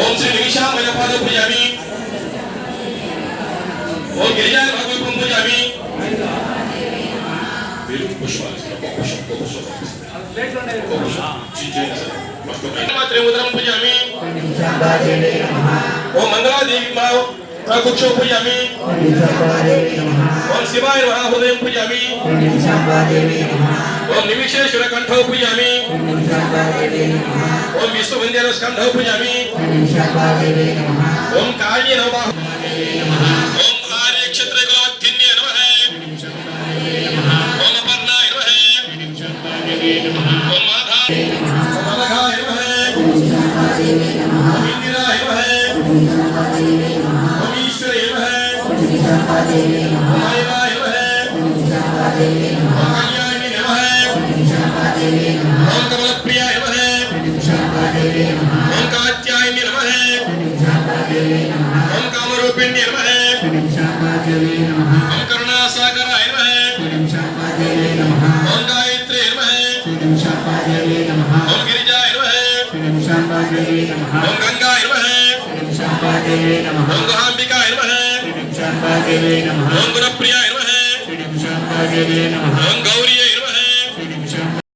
ओम श्री निमिषामय पाद पूजयामि ओम गिरिजाय भागवत पूजयामि बिरु पुष्पाल पुष्प मात्रे मुद्रं पूजयामि ओम मंगला देवी मां प्रकुक्षो पूजयामि ओम शिवाय नमः हृदयं पूजयामि ओम निमिषेश्वर कंठौ पूजयामि ओम विष्णुवन्द्यं स्कंधौ पूजयामि ओम काल्ये नमः ओम आर्य क्षत्रकुलवत्थिन्ये नमः ओम अपर्णाय नमः ओम माधाय नमः ओम इंदिराय नमः ओम ईश्वराय नमः ओम मायाय नमः ओम कल्याणी नमः ओम कमलप्रियाय नमः ओम कात्यायनी नमः ओम कामरूपिण्ये नमः ओम करुणासागराय नमः ओम गायत्रे नमः ओम गिरिजाय नमः ओम गंगाय नमः ओम गहाम्बिकाय नमः ओम गुणप्रियाय नमः ओम गौरी